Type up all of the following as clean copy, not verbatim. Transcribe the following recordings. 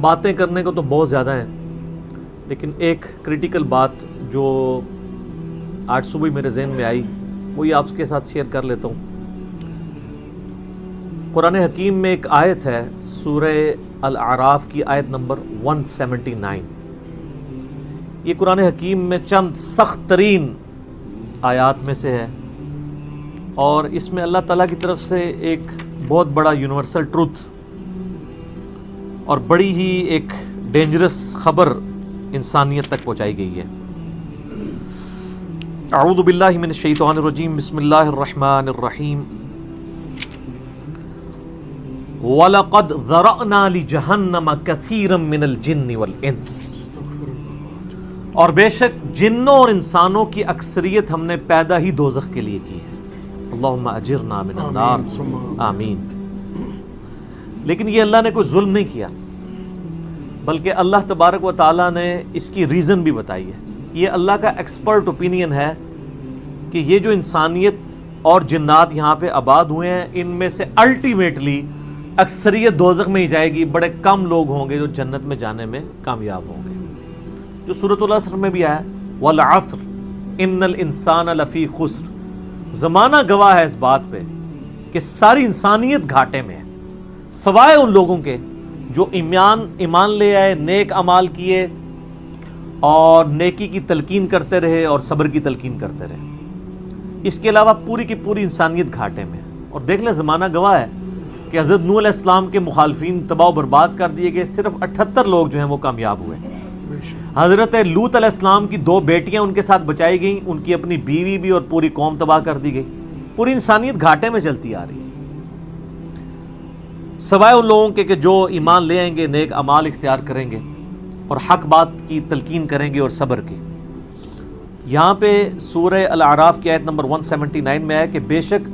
باتیں کرنے کو تو بہت زیادہ ہیں، لیکن ایک کریٹیکل بات جو آج صبح میرے ذہن میں آئی وہ یہ آپ کے ساتھ شیئر کر لیتا ہوں۔ قرآن حکیم میں ایک آیت ہے، سورہ الاعراف کی آیت نمبر 179۔ یہ قرآن حکیم میں چند سخت ترین آیات میں سے ہے، اور اس میں اللہ تعالیٰ کی طرف سے ایک بہت بڑا یونیورسل ٹروتھ اور بڑی ہی ایک ڈینجرس خبر انسانیت تک پہنچائی گئی ہے۔ اعوذ باللہ من الشیطان الرجیم، بسم اللہ الرحمن الرحیم۔ وَلَقَدْ ذَرَأْنَا لِجَهَنَّمَ كَثِيرًا مِنَ الْجِنِّ وَالْإِنسِ، اور بے شک جنوں اور انسانوں کی اکثریت ہم نے پیدا ہی دوزخ کے لیے کی ہے۔ اللہم اجرنا من النار، آمین۔ لیکن یہ اللہ نے کوئی ظلم نہیں کیا، بلکہ اللہ تبارک و تعالیٰ نے اس کی ریزن بھی بتائی ہے۔ یہ اللہ کا ایکسپرٹ اوپینین ہے کہ یہ جو انسانیت اور جنات یہاں پہ آباد ہوئے ہیں، ان میں سے الٹیمیٹلی اکثریت دوزخ میں ہی جائے گی، بڑے کم لوگ ہوں گے جو جنت میں جانے میں کامیاب ہوں گے۔ جو سورۃ العصر میں بھی آیا، والعصر ان الانسان لفی خسر، زمانہ گواہ ہے اس بات پہ کہ ساری انسانیت گھاٹے میں ہے، سوائے ان لوگوں کے جو ایمان لے آئے، نیک اعمال کیے اور نیکی کی تلقین کرتے رہے اور صبر کی تلقین کرتے رہے۔ اس کے علاوہ پوری کی پوری انسانیت گھاٹے میں ہے۔ اور دیکھ لیں، زمانہ گواہ ہے کہ حضرت نوح علیہ السلام کے مخالفین تباہ و برباد کر دیے گئے، صرف 78 لوگ جو ہیں وہ کامیاب ہوئے۔ حضرت لوط علیہ السلام کی 2 بیٹیاں ان کے ساتھ بچائی گئیں، ان کی اپنی بیوی بھی، اور پوری قوم تباہ کر دی گئی۔ پوری انسانیت گھاٹے میں چلتی آ رہی ہے، سوائے ان لوگوں کے کہ جو ایمان لے آئیں گے، نیک اعمال اختیار کریں گے اور حق بات کی تلقین کریں گے اور صبر کی۔ یہاں پہ سورہ الاعراف کی آیت نمبر 179 میں ہے کہ بے شک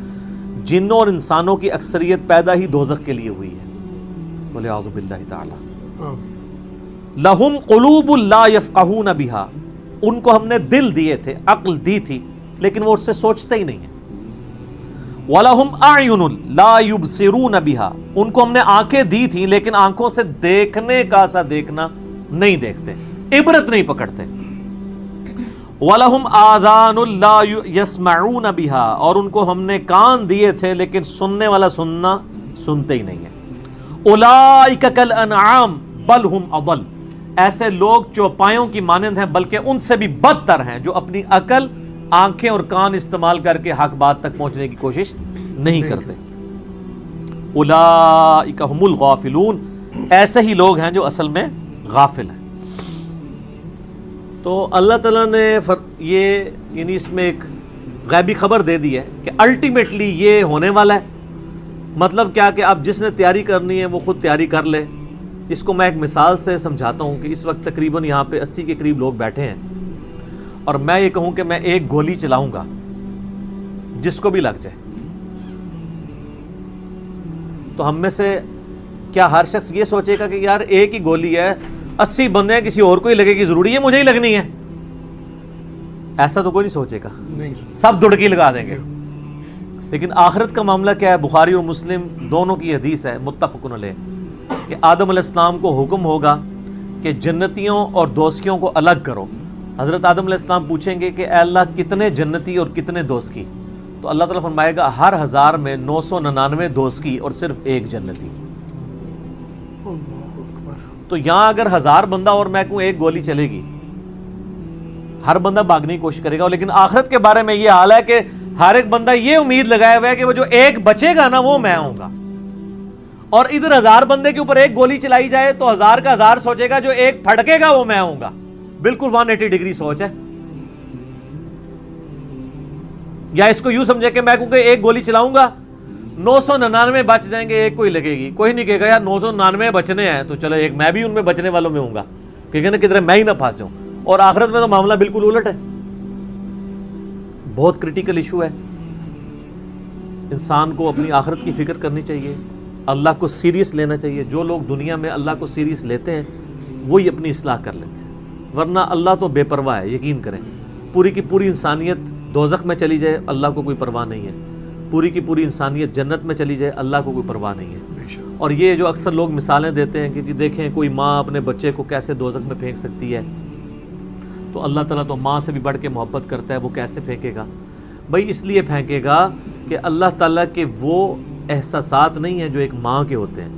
جنوں اور انسانوں کی اکثریت پیدا ہی دوزخ کے لیے ہوئی ہے۔ بولے اعوذ باللہ تعالی۔ لہم قلوب لا یفقہون بہا، ان کو ہم نے دل دیے تھے، عقل دی تھی، لیکن وہ اس سے سوچتے ہی نہیں ہیں۔ وَلَهُمْ أَعْيُنٌ لَا يُبْصِرُونَ بِهَا، ان کو ہم نے آنکھیں دی تھی لیکن آنکھوں سے دیکھنے کا سا دیکھنا نہیں دیکھتے، عبرت نہیں پکڑتے۔ وَلَهُمْ آذَانٌ لَا يَسْمَعُونَ بِهَا، اور ان کو ہم نے کان دیے تھے لیکن سننے والا سننا سنتے ہی نہیں ہے۔ أُولَئِكَ كَالْأَنْعَامِ بَلْ هُمْ أَضَلُّ، ایسے لوگ چوپایوں کی مانند ہیں بلکہ ان سے بھی بدتر ہیں، جو اپنی عقل، آنکھیں اور کان استعمال کر کے حق بات تک پہنچنے کی کوشش نہیں کرتے۔ اولئک هم الغافلون، ایسے ہی لوگ ہیں جو اصل میں غافل ہیں۔ تو اللہ تعالیٰ نے یہ یعنی اس میں ایک غیبی خبر دے دی ہے کہ الٹیمیٹلی یہ ہونے والا ہے۔ مطلب کیا کہ اب جس نے تیاری کرنی ہے وہ خود تیاری کر لے۔ اس کو میں ایک مثال سے سمجھاتا ہوں کہ اس وقت تقریباً یہاں پہ 80 کے قریب لوگ بیٹھے ہیں، اور میں یہ کہوں کہ میں ایک گولی چلاؤں گا جس کو بھی لگ جائے، تو ہم میں سے کیا ہر شخص یہ سوچے گا کہ یار ایک ہی گولی ہے، 80 بندے ہیں، کسی اور کو ہی لگے گی، ضروری ہے مجھے ہی لگنی ہے؟ ایسا تو کوئی نہیں سوچے گا، سب دڑکی لگا دیں گے۔ لیکن آخرت کا معاملہ کیا ہے؟ بخاری اور مسلم دونوں کی حدیث ہے، متفق علیہ، کہ آدم علیہ السلام کو حکم ہوگا کہ جنتیوں اور دوزخیوں کو الگ کرو۔ حضرت آدم علیہ السلام پوچھیں گے کہ اے اللہ کتنے جنتی اور کتنے دوزخی؟ تو اللہ تعالیٰ فرمائے گا ہر 1000 میں 999 دوزخی اور صرف 1 جنتی۔ تو یہاں اگر 1000 بندہ اور میں کہوں ایک گولی چلے گی، ہر بندہ بھاگنے کی کوشش کرے گا، لیکن آخرت کے بارے میں یہ حال ہے کہ ہر ایک بندہ یہ امید لگائے ہوا ہے کہ وہ جو ایک بچے گا نا وہ میں ہوں گا۔ اور ادھر 1000 بندے کے اوپر ایک گولی چلائی جائے تو 1000 کا 1000 سوچے گا جو ایک پھڑکے گا وہ میں ہوں گا۔ بالکل 180 ڈگری سوچ ہے۔ یا اس کو یوں سمجھے کہ میں کہوں کہ ایک گولی چلاؤں گا، 999 بچ جائیں گے، ایک کوئی لگے گی، کوئی نہیں کہے گا یار 999 بچنے ہیں تو چلو ایک میں بھی ان میں بچنے والوں میں ہوں گا، کہے گا نا کدھر میں ہی نہ پھنس جاؤں۔ اور آخرت میں تو معاملہ بالکل الٹ ہے۔ بہت کریٹیکل ایشو ہے۔ انسان کو اپنی آخرت کی فکر کرنی چاہیے، اللہ کو سیریس لینا چاہیے۔ جو لوگ دنیا میں اللہ کو سیریس لیتے ہیں وہی اپنی اصلاح کر لیتے ہیں، ورنہ اللہ تو بے پرواہ ہے۔ یقین کریں، پوری کی پوری انسانیت دوزخ میں چلی جائے اللہ کو کوئی پرواہ نہیں ہے، پوری کی پوری انسانیت جنت میں چلی جائے اللہ کو کوئی پرواہ نہیں ہے۔ اور یہ جو اکثر لوگ مثالیں دیتے ہیں کہ جی دیکھیں کوئی ماں اپنے بچے کو کیسے دوزخ میں پھینک سکتی ہے، تو اللہ تعالیٰ تو ماں سے بھی بڑھ کے محبت کرتا ہے، وہ کیسے پھینکے گا؟ بھائی اس لیے پھینکے گا کہ اللہ تعالیٰ کے وہ احساسات نہیں ہیں جو ایک ماں کے ہوتے ہیں۔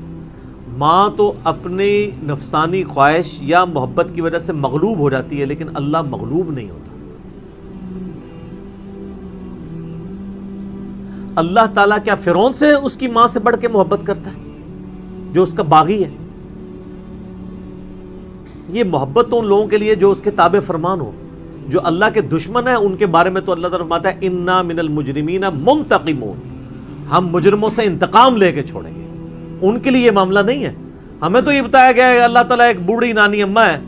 ماں تو اپنی نفسانی خواہش یا محبت کی وجہ سے مغلوب ہو جاتی ہے، لیکن اللہ مغلوب نہیں ہوتا۔ اللہ تعالیٰ کیا فرعون سے اس کی ماں سے بڑھ کے محبت کرتا ہے جو اس کا باغی ہے؟ یہ محبت تو ان لوگوں کے لیے جو اس کے تابع فرمان ہو۔ جو اللہ کے دشمن ہیں ان کے بارے میں تو اللہ تعالیٰ فرماتا ہے انا من المجرمین منتقمون، ہم مجرموں سے انتقام لے کے چھوڑیں گے۔ ان کے لیے یہ معاملہ نہیں ہے۔ ہمیں تو یہ بتایا گیا ہے کہ اللہ تعالیٰ ایک بوڑھی نانی اماں ہے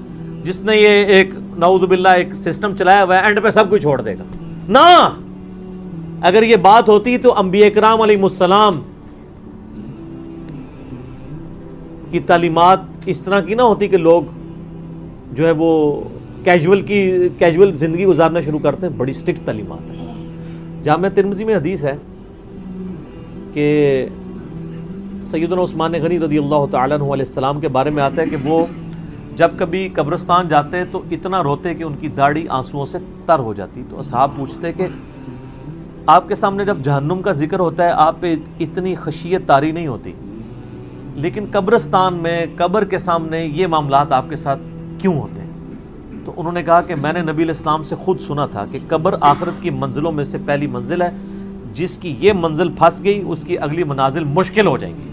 جس نے یہ ایک نعوذ باللہ ایک سسٹم چلایا ہوا ہے، اینڈ پہ سب کچھ چھوڑ دے گا۔ نہ، اگر یہ بات ہوتی تو انبیاء کرام علیہ السلام کی تعلیمات اس طرح کی نہ ہوتی کہ لوگ جو ہے وہ کیجول زندگی گزارنا شروع کرتے ہیں۔ بڑی سٹرکٹ تعلیمات ہیں۔ جامع ترمذی میں حدیث ہے کہ سیدنا عثمان غنی رضی اللہ تعالیٰ عنہ علیہ السلام کے بارے میں آتا ہے کہ وہ جب کبھی قبرستان جاتے تو اتنا روتے کہ ان کی داڑھی آنسوؤں سے تر ہو جاتی۔ تو اصحاب پوچھتے کہ آپ کے سامنے جب جہنم کا ذکر ہوتا ہے آپ پہ اتنی خشیت طاری نہیں ہوتی، لیکن قبرستان میں قبر کے سامنے یہ معاملات آپ کے ساتھ کیوں ہوتے ہیں؟ تو انہوں نے کہا کہ میں نے نبی علیہ السلام سے خود سنا تھا کہ قبر آخرت کی منزلوں میں سے پہلی منزل ہے، جس کی یہ منزل پھنس گئی اس کی اگلی منازل مشکل ہو جائیں گی،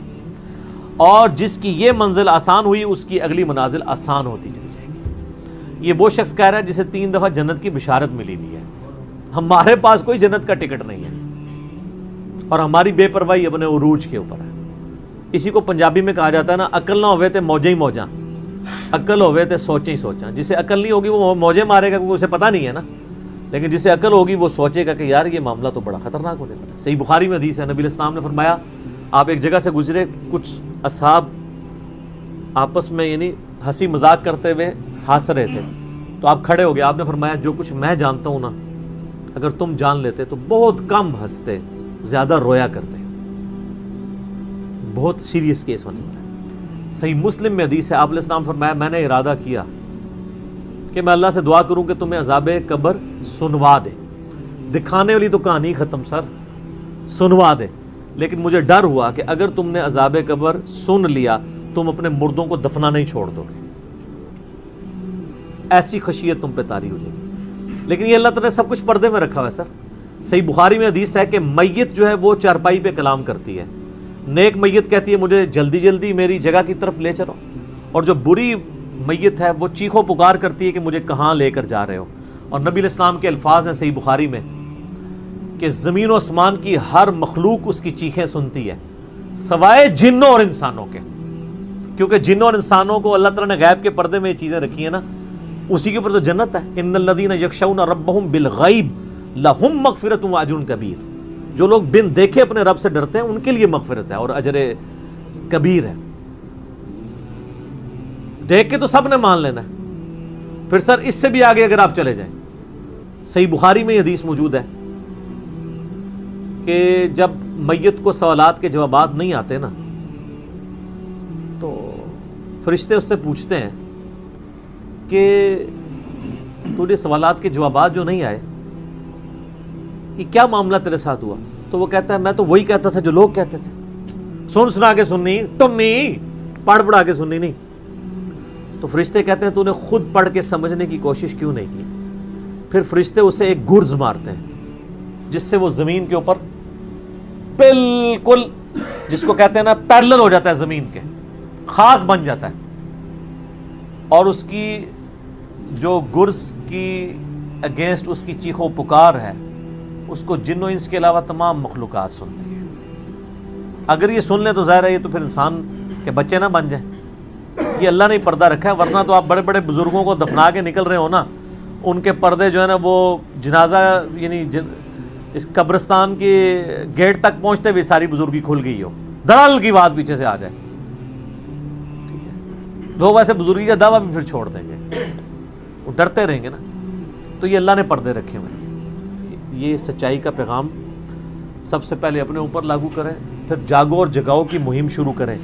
اور جس کی یہ منزل آسان ہوئی اس کی اگلی منازل آسان ہوتی چلی جائے گی۔ یہ وہ شخص کہہ رہا ہے جسے 3 دفعہ جنت کی بشارت ملی ہوئی ہے۔ ہمارے پاس کوئی جنت کا ٹکٹ نہیں ہے، اور ہماری بے پرواہی اپنے عروج کے اوپر ہے۔ اسی کو پنجابی میں کہا جاتا ہے نا، عقل نہ ہوئے تے موجیں ہی موجاں، عقل ہوئے تے سوچیں ہی سوچاں۔ جسے عقل نہیں ہوگی وہ موجیں مارے گا کیونکہ اسے پتہ نہیں ہے نا، لیکن جسے عقل ہوگی وہ سوچے گا کہ یار یہ معاملہ تو بڑا خطرناک ہونے والا ہے۔ صحیح بخاری میں حدیث ہے، نبی علیہ السلام نے فرمایا آپ ایک جگہ سے گزرے، کچھ اصحاب آپس میں یعنی ہنسی مذاق کرتے ہوئے ہنس رہے تھے، تو آپ کھڑے ہو گئے، آپ نے فرمایا جو کچھ میں جانتا ہوں نا اگر تم جان لیتے تو بہت کم ہنستے، زیادہ رویا کرتے۔ بہت سیریس کیس ہونے والا ہے۔ صحیح مسلم میں حدیث ہے، آپ علیہ السلام فرمایا میں نے ارادہ کیا کہ میں اللہ سے دعا کروں کہ تمہیں عذاب قبر سنوا دے۔ دکھانے والی تو کہانی ختم سر، سنوا دے، لیکن مجھے ڈر ہوا کہ اگر تم نے عذاب قبر سن لیا تم اپنے مردوں کو دفنا نہیں چھوڑ دو گے، ایسی خشیت تم پہ طاری ہو جائے گی۔ لیکن یہ اللہ تعالیٰ نے سب کچھ پردے میں رکھا ہوا ہے سر۔ صحیح بخاری میں حدیث ہے کہ میت جو ہے وہ چارپائی پہ کلام کرتی ہے، نیک میت کہتی ہے مجھے جلدی جلدی میری جگہ کی طرف لے چلو، اور جو بری میت ہے وہ چیخو پکار کرتی ہے کہ مجھے کہاں لے کر جا رہے ہو۔ اور نبی علیہ السلام کے الفاظ ہیں صحیح بخاری میں کہ زمین و آسمان کی ہر مخلوق اس کی چیخیں سنتی ہے سوائے جنوں اور انسانوں کے، کیونکہ جنوں اور انسانوں کو اللہ تعالیٰ نے غیب کے پردے میں یہ چیزیں رکھی ہیں نا، اسی کے اوپر تو جنت ہے۔ ان الذین یخشون ربہم بالغیب لہم مغفرۃ واجر کبیر، جو لوگ بن دیکھے اپنے رب سے ڈرتے ہیں ان کے لیے مغفرت ہے اور اجر کبیر ہے۔ دیکھ کے تو سب نے مان لینا ہے، پھر سر اس سے بھی آگے اگر آپ چلے جائیں، صحیح بخاری میں یہ حدیث موجود ہے کہ جب میت کو سوالات کے جوابات نہیں آتے نا تو فرشتے اس سے پوچھتے ہیں کہ تجھے سوالات کے جوابات جو نہیں آئے یہ کیا معاملہ تیرے ساتھ ہوا؟ تو وہ کہتا ہے میں تو وہی کہتا تھا جو لوگ کہتے تھے، سن سنا کے سننی، ٹنی پڑھ پڑھا کے سننی نہیں۔ تو فرشتے کہتے ہیں تو نے خود پڑھ کے سمجھنے کی کوشش کیوں نہیں کی؟ پھر فرشتے اسے ایک گرز مارتے ہیں جس سے وہ زمین کے اوپر بالکل جس کو کہتے ہیں نا پیرلل ہو جاتا ہے، زمین کے خاک بن جاتا ہے، اور اس کی جو گرز کی اگینسٹ اس کی چیخو پکار ہے اس کو جن و انس کے علاوہ تمام مخلوقات سنتی ہے۔ اگر یہ سن لیں تو ظاہر ہے یہ تو پھر انسان کے بچے نہ بن جائیں، یہ اللہ نے پردہ رکھا ہے، ورنہ تو آپ بڑے بڑے بزرگوں کو دفنا کے نکل رہے ہو نا، ان کے پردے جو ہے نا وہ جنازہ یعنی اس قبرستان کے گیٹ تک پہنچتے ہوئے ساری بزرگی کھل گئی ہو، دڑل کی بات پیچھے سے آ جائے، ٹھیک ہے، لوگ ایسے بزرگی کا دعویٰ بھی پھر چھوڑ دیں گے، وہ ڈرتے رہیں گے نا۔ تو یہ اللہ نے پردے رکھے ہوئے ہیں۔ یہ سچائی کا پیغام سب سے پہلے اپنے اوپر لاگو کریں، پھر جاگو اور جگاؤ کی مہم شروع کریں،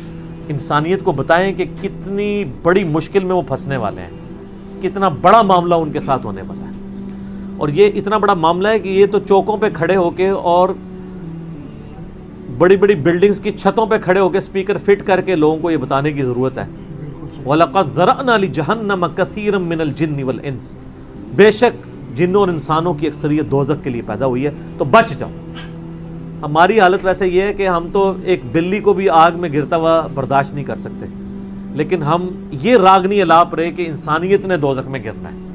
انسانیت کو بتائیں کہ کتنی بڑی مشکل میں وہ پھنسنے والے ہیں، کتنا بڑا معاملہ ان کے ساتھ ہونے والا ہے. اور یہ اتنا بڑا معاملہ ہے کہ یہ تو چوکوں پہ کھڑے ہو کے اور بڑی بڑی بلڈنگز کی چھتوں پہ کھڑے ہو کے اسپیکر فٹ کر کے لوگوں کو یہ بتانے کی ضرورت ہے. وَلَقَدْ ذَرَأْنَا لِجَهَنَّمَ كَثِيرًا مِّنَ الْجِنِّ وَالْإِنسِ، بے شک جنوں اور انسانوں کی اکثریت دوزخ کے لیے پیدا ہوئی ہے، تو بچ جاؤ. ہماری حالت ویسے یہ ہے کہ ہم تو ایک بلی کو بھی آگ میں گرتا ہوا برداشت نہیں کر سکتے، لیکن ہم یہ راگنی الاپ رہے کہ انسانیت نے دوزخ میں گرنا ہے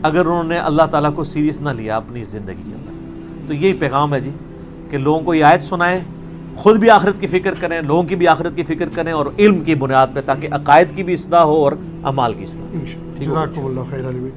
اگر انہوں نے اللہ تعالیٰ کو سیریس نہ لیا اپنی زندگی کے اندر. تو یہی پیغام ہے جی کہ لوگوں کو یہ آیت سنائیں، خود بھی آخرت کی فکر کریں، لوگوں کی بھی آخرت کی فکر کریں، اور علم کی بنیاد پہ، تاکہ عقائد کی بھی اصلاح ہو اور اعمال کی اصلاح. جزاکم اللہ خیر عالمین.